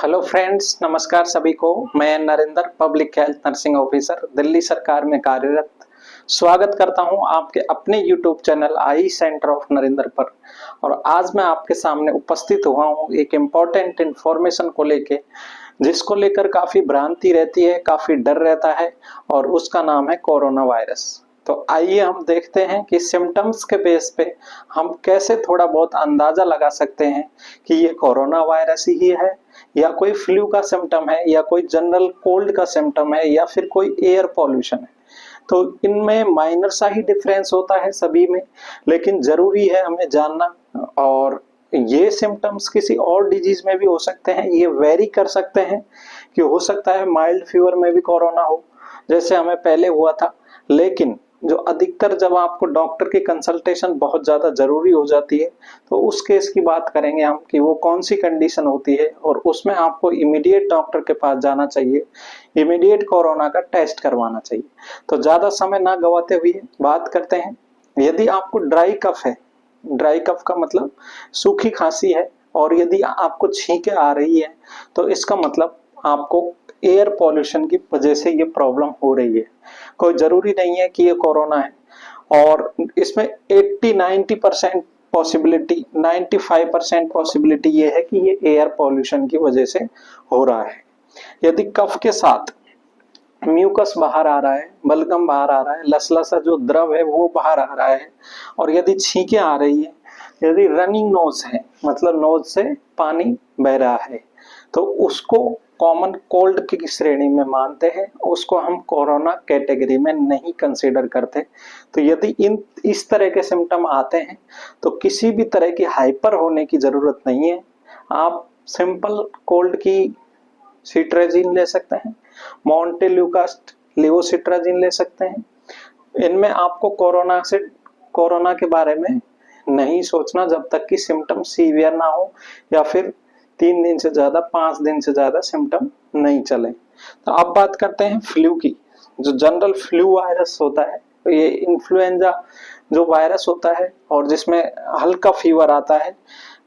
Hello friends, नमस्कार सभी को। मैं Narendra, public health nursing officer, Delhi सरकार में कार्यरत, स्वागत करता हूं आपके अपने YouTube channel I centre of Narendra पर। और आज मैं आपके सामने उपस्थित हुआ हूं एक इम्पोर्टेंट इंफॉर्मेशन को लेके, जिसको लेकर काफी भ्रांति रहती है, काफी डर रहता है, और उसका नाम है कोरोना वायरस। तो आइए हम देखते हैं कि सिम्टम्स के बेस पे हम कैसे थोड़ा बहुत अंदाजा लगा सकते हैं कि ये कोरोना वायरस ही है, या कोई फ्लू का सिम्टम है, या कोई जनरल कोल्ड का सिम्टम है, या फिर कोई एयर पॉल्यूशन है। तो इनमें माइनर सा ही डिफरेंस होता है सभी में, लेकिन जरूरी है हमें जानना। और ये सिम्टम्स किसी और डिजीज में भी हो सकते हैं, ये वेरी कर सकते हैं कि हो सकता है माइल्ड फीवर में भी कोरोना हो, जैसे हमें पहले हुआ था। लेकिन जो अधिकतर जब आपको डॉक्टर की कंसल्टेशन बहुत ज्यादा जरूरी हो जाती है, तो उस केस की बात करेंगे हम कि वो कौन सी कंडीशन होती है, और उसमें आपको इमीडिएट डॉक्टर के पास जाना चाहिए, इमीडिएट कोरोना का टेस्ट करवाना चाहिए। तो ज्यादा समय ना गवाते हुए बात करते हैं। यदि आपको ड्राई कफ है, ड्राई कफ का मतलब सूखी खांसी है, और यदि आपको छींकें आ रही है, तो इसका मतलब आपको एयर पॉल्यूशन की वजह से ये प्रॉब्लम हो रही है। कोई जरूरी नहीं है कि ये कोरोना है। और इसमें 80-90% पॉसिबिलिटी, 95% पॉसिबिलिटी ये है कि ये एयर पॉल्यूशन की वजह से हो रहा है। यदि कफ के साथ म्यूकस बाहर आ रहा है, बलगम बाहर आ रहा है, लसलसा जो द्रव है वो बाहर आ रहा है, और यदि छींकें आ रही है, यदि रनिंग नोज है, मतलब नोज से पानी बह रहा है, तो उसको कॉमन कोल्ड की श्रेणी में मानते हैं, उसको हम कोरोना कैटेगरी में नहीं कंसीडर करते। तो यदि इस तरह के सिम्टम आते हैं, तो किसी भी तरह की हाइपर होने की जरूरत नहीं है। आप सिंपल कोल्ड की सिट्राजिन ले सकते हैं, मोंटेल्यूकास्ट लिवोसिट्राजिन ले सकते हैं। इनमें आपको कोरोना के बारे में नहीं सोचना जब तक कि सिम्टम सीवियर ना हो, या फिर 3 दिन से ज्यादा, 5 दिन से ज्यादा सिम्टम नहीं चले। तो अब बात करते हैं फ्लू की। जो जनरल फ्लू वायरस होता है, ये इन्फ्लुएंजा जो वायरस होता है, और जिसमें हल्का फीवर आता है,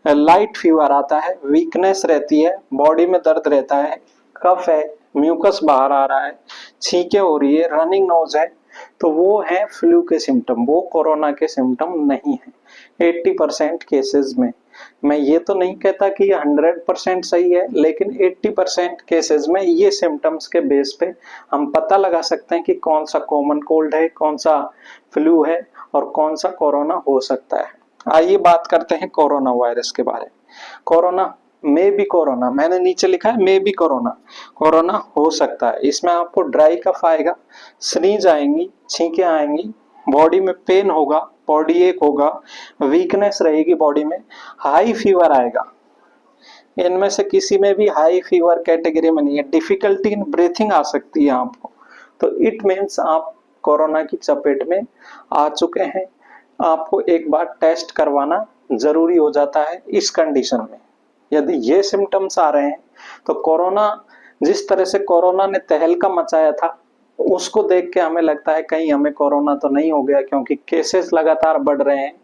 लाइट फीवर आता है, वीकनेस रहती है, बॉडी में दर्द रहता है, कफ है, म्यूकस बाहर आ रहा है, छींके हो रही है, रनिंग नोज है, तो वो है फ्लू के सिम्टम, वो कोरोना के सिम्टम नहीं है 80% केसेस में। मैं ये तो नहीं कहता कि ये 100% सही है, लेकिन 80% केसेस में ये सिम्टम्स के बेस पे हम पता लगा सकते हैं कि कौन सा कॉमन कोल्ड है, कौन सा फ्लू है, और कौन सा कोरोना हो सकता है। आइए बात करते हैं कोरोना वायरस के बारे में। कोरोना में भी कोरोना, मैंने नीचे लिखा है में भी कोरोना, कोरोना हो सकता है। इसमें आपको ड्राई कफ आएगा, स्नीज आएंगी, छींकें आएंगी, बॉडी में पेन होगा, बॉडी एक होगा, वीकनेस रहेगी बॉडी में, हाई फीवर आएगा। इनमें से किसी में भी हाई फीवर कैटेगरी में नहीं है। डिफिकल्टी इन ब्रीथिंग आ सकती है आपको, तो इट मीन्स आप कोरोना की चपेट में आ चुके हैं। आपको एक बार टेस्ट करवाना जरूरी हो जाता है इस कंडीशन में। यदि ये सिम्टम्स आ रहे हैं, तो कोरोना, जिस तरह से कोरोना ने तहलका मचाया था, उसको देख के हमें लगता है कहीं हमें कोरोना तो नहीं हो गया, क्योंकि केसेस लगातार बढ़ रहे हैं।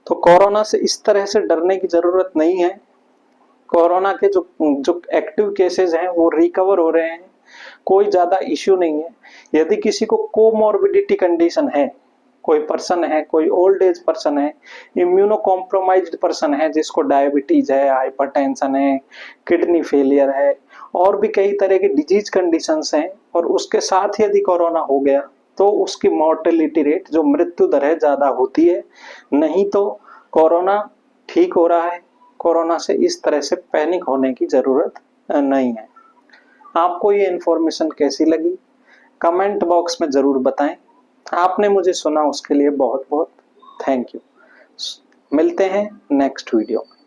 तो कोरोना से इस तरह से डरने की जरूरत नहीं है। कोरोना के जो जो एक्टिव केसेस हैं वो रिकवर हो रहे हैं, कोई ज्यादा इश्यू नहीं है। यदि किसी को कोमोर्बिडिटी कंडीशन है, कोई पर्सन है, कोई ओल्ड एज पर्सन है, इम्यूनो कॉम्प्रोमाइज्ड पर्सन है, जिसको डायबिटीज है, हाइपरटेंशन है, किडनी फेलियर है, और भी कई तरह की डिजीज कंडीशंस हैं, और उसके साथ यदि कोरोना हो गया, तो उसकी मॉर्टेलिटी रेट, जो मृत्यु दर है, ज्यादा होती है। नहीं तो कोरोना ठीक हो रहा है, कोरोना से इस तरह से पैनिक होने की जरूरत नहीं है। आपको ये इंफॉर्मेशन कैसी लगी, कमेंट बॉक्स में जरूर बताएं। आपने मुझे सुना उसके लिए बहुत बहुत थैंक यू। मिलते हैं नेक्स्ट वीडियो में।